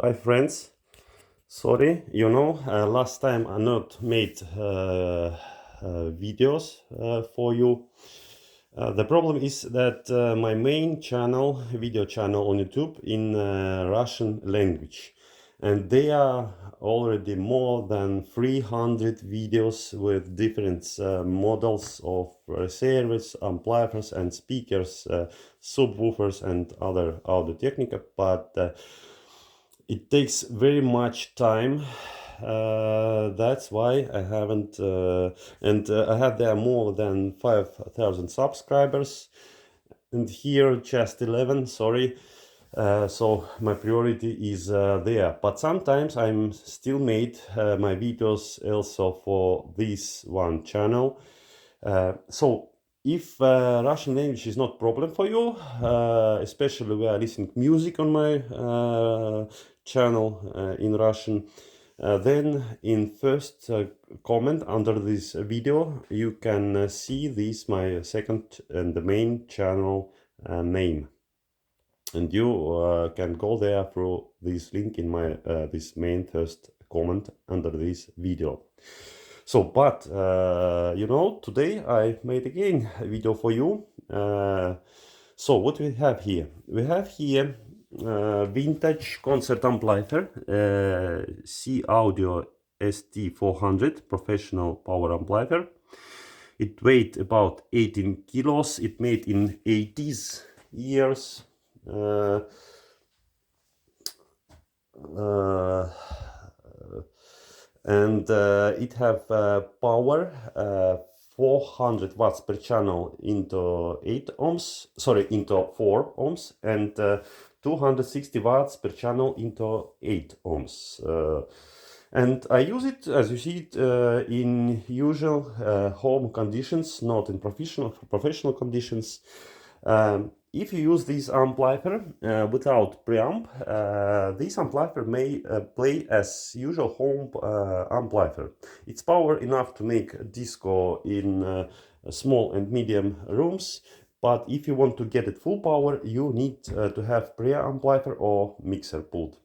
Hi friends, sorry, last time I not made videos for you. The problem is that my main channel, video channel on YouTube in Russian language, and there are already more than 300 videos with different models of receivers, amplifiers and speakers, subwoofers and other audio technica, but it takes very much time. That's why I haven't I have there more than 5,000 subscribers, and here just 11, sorry. So my priority is there, but sometimes I'm still made my videos also for this one channel. So if Russian language is not problem for you, especially when I listen music on my channel in Russian, then in first comment under this video you can see this my second and the main channel name, and you can go there through this link in my this main first comment under this video. So, but today I made again a video for you. So what we have here? We have here vintage concert amplifier, C-Audio ST400 professional power amplifier. It weighed about 18 kilos. It made in 80s years. And it have power 400 watts per channel into 8 ohms, sorry, into 4 ohms, and 260 watts per channel into 8 ohms. And I use it, as you see it, in usual home conditions, not in professional conditions. If you use this amplifier without preamp, this amplifier may play as usual home amplifier. It's power enough to make disco in small and medium rooms, but if you want to get it full power, you need to have preamplifier or mixer pulled.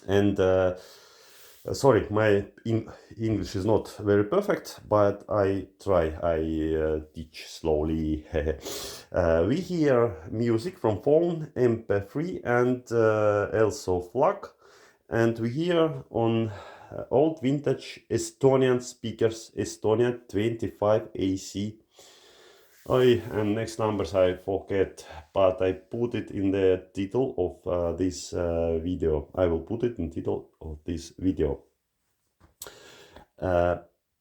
And sorry, my English is not very perfect, but I try. I teach slowly. We hear music from phone, MP3 and also FLAC, and we hear on old vintage Estonian speakers, Estonian 25ACA. And next numbers I forget, but I put it in the title of this video. I will put it in title of this video.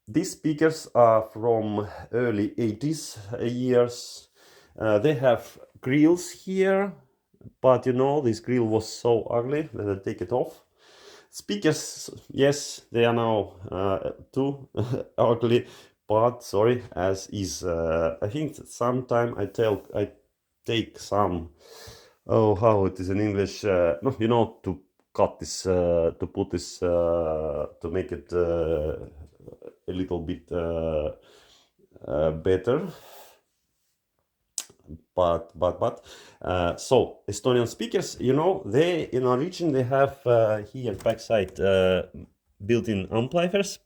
These speakers are from early 80s years. They have grills here, but this grill was so ugly that I take it off. Speakers, yes, they are now too ugly, but sorry, as is. I think sometime I take some. Oh, how it is in English? No, to cut this, to put this, to make it a little bit better. But so Estonian speakers, they in origin they have here backside built-in amplifiers,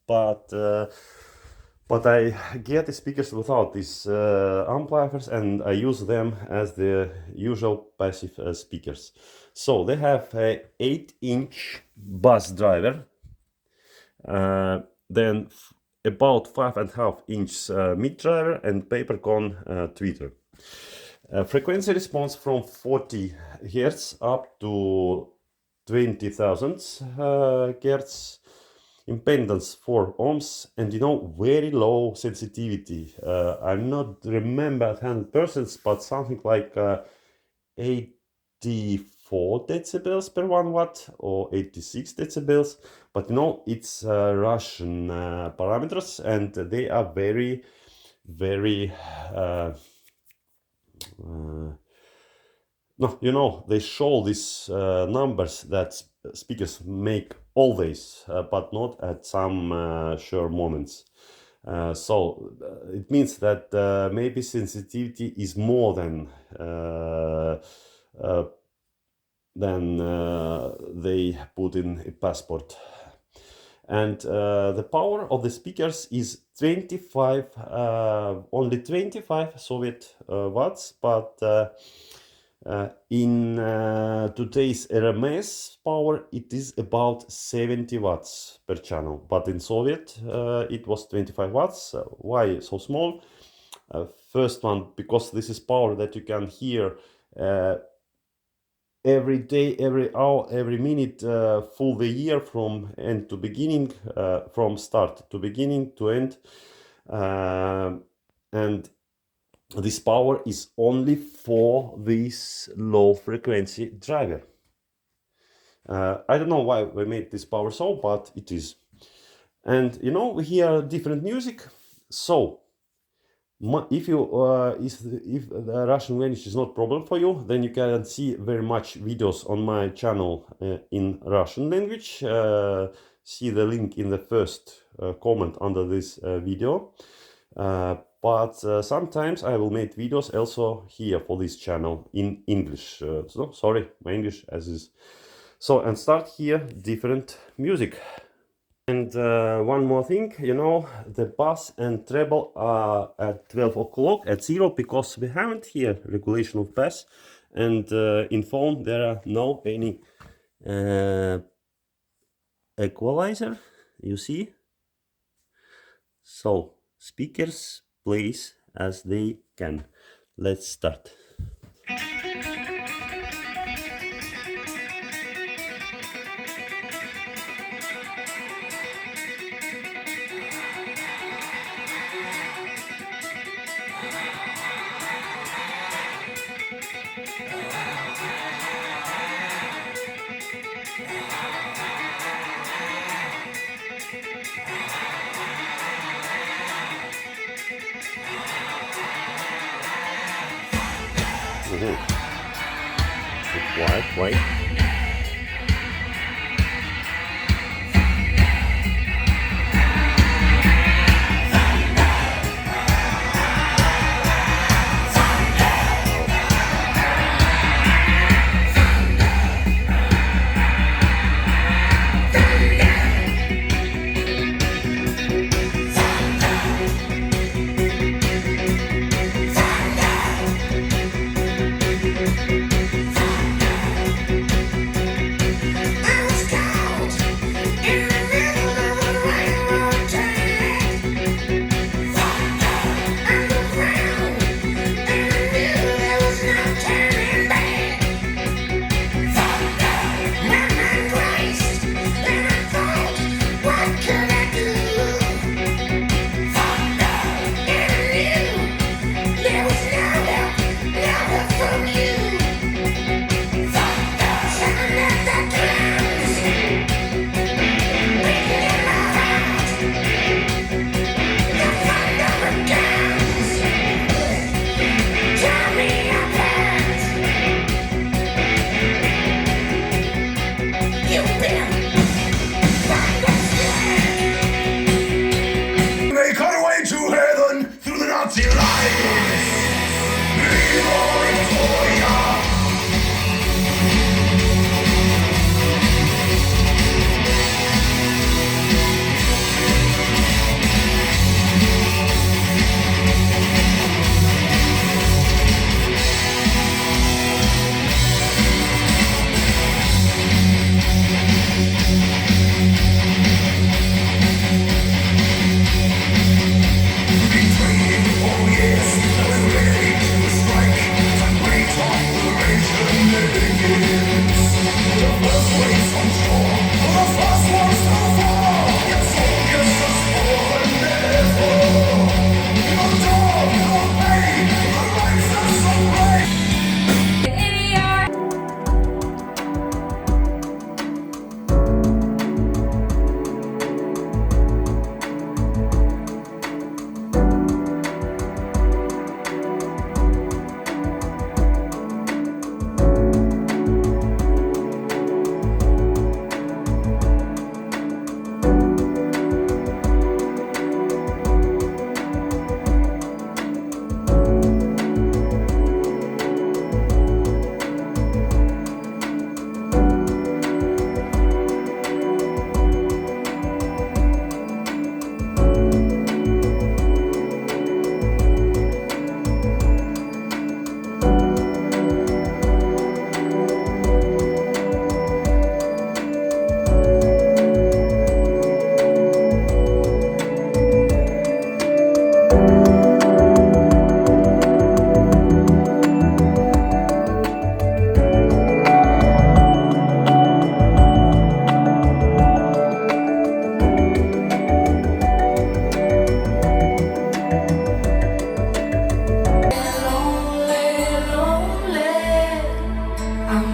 but I get the speakers without these amplifiers, and I use them as the usual passive speakers. So they have a 8-inch bass driver, then about 5.5-inch mid driver and paper cone tweeter. Frequency response from 40 Hz up to 20,000 Hz. Impedance 4 ohms, and very low sensitivity. I'm not remember 100%, but something like 84 decibels per 1 watt or 86 decibels. But it's Russian parameters, and they are very, very no, they show these numbers that speakers make always, but not at some sure moments. So it means that maybe sensitivity is more than then they put in a passport. And the power of the speakers is 25, only 25 Soviet watts, but in today's RMS power it is about 70 watts per channel, but in Soviet it was 25 watts. Why so small? First one, because this is power that you can hear every day, every hour, every minute, full the year, from end to beginning, from start to beginning to end. And this power is only for this low frequency driver. I don't know why we made this power so, but it is. And you know, we hear different music. So if the Russian language is not problem for you, then you can see very much videos on my channel in Russian language. See the link in the first comment under this video. But sometimes I will make videos also here for this channel in English. So sorry, my English as is. So, and start here different music. And one more thing, you know, the bass and treble are at 12 o'clock at 0, because we haven't here regulation of bass, and in phone there are no any equalizer, you see. So speakers plays as they can. Let's start. Quiet.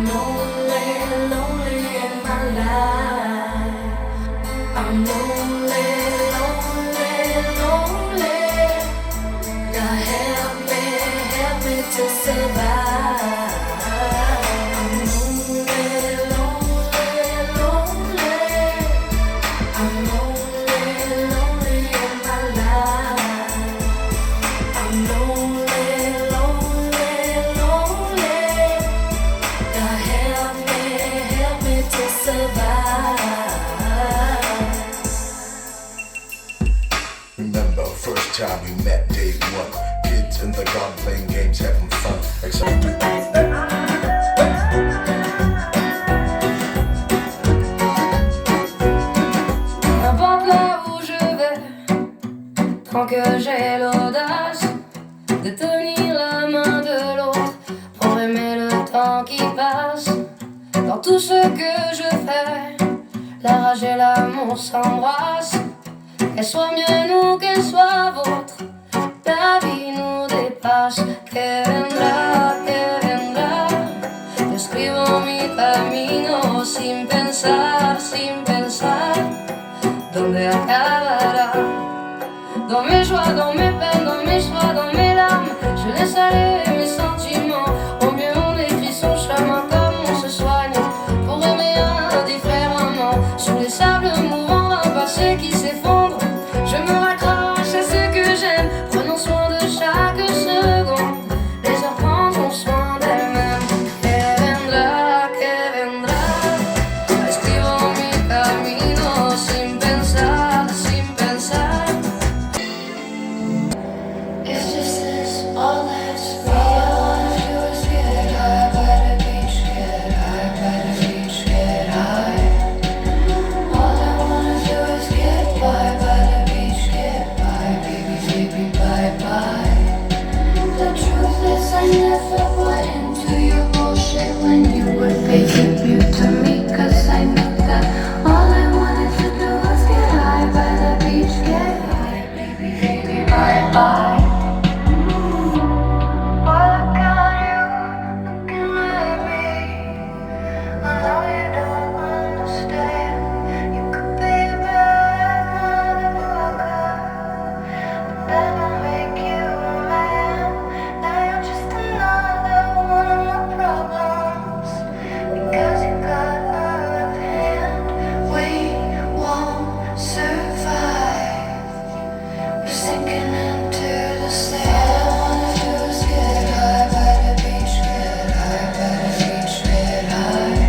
I'm lonely, lonely in my life. I'm lonely, lonely, lonely. God help me to survive. I'm lonely, lonely, lonely. I'm lonely, lonely in my life. I'm lonely, lonely, lonely. God help me to survive. Remember, first time we met, day one. Kids in the garden playing games, having fun. N'importe là où je vais, tant que j'ai l'audace de tenir la main de l'autre pour aimer le temps qui passe. Dans tout ce que je fais, la rage et l'amour s'embrassent. Qu'elle soit mienne ou qu'elle soit vôtre, la vie nous dépasse. Que vendrá, yo escribo mi camino sin pensar, dónde acabará. Dans mes joies, dans mes peines, dans mes choix, dans mes larmes, je laisse aller mes sentiments. Au mieux on écrit son chemin comme on se soigne, pour aimer indifféremment. Sous les sables mouvants d'un passé qui s'effondre, je me raccroche à ce que j'aime, prenons soin de chaque seconde. Les heures prendront soin d'elles-mêmes. Que vendrá, escribo mi camino sin pensar, It's just this, all that's me. All I wanna do is get high by the beach, get high by the beach, get high. All I wanna do is get by the beach, get by, baby, baby, bye bye. The truth is I never bought into your bullshit when you were faking you to me, 'cause I knew that all I wanted to do was get high by the beach, get high, baby, baby, bye bye. Look at you, looking at me. I know you don't understand. You could be a bad motherfucker, but that don't make you a man. Now you're just another one of my problems, because you got out of hand. We won't survive. We're sinking into the sand. All I wanna do is get high by the beach, get high by the beach, get high.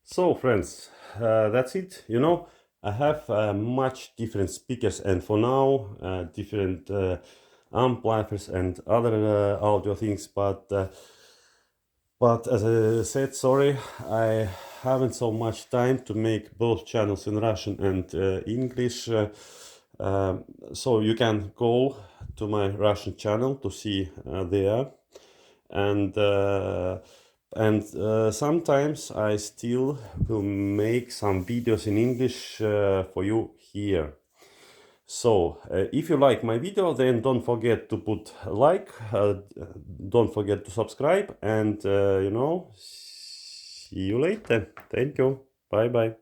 So friends, that's it. You know, I have much different speakers, and for now different amplifiers and other audio things, but as I said, sorry, I haven't so much time to make both channels in Russian and English. So you can go to my Russian channel to see there, and sometimes I still will make some videos in English for you here. So if you like my video, then don't forget to put a like, don't forget to subscribe, and you know, see you later. Thank you. Bye bye.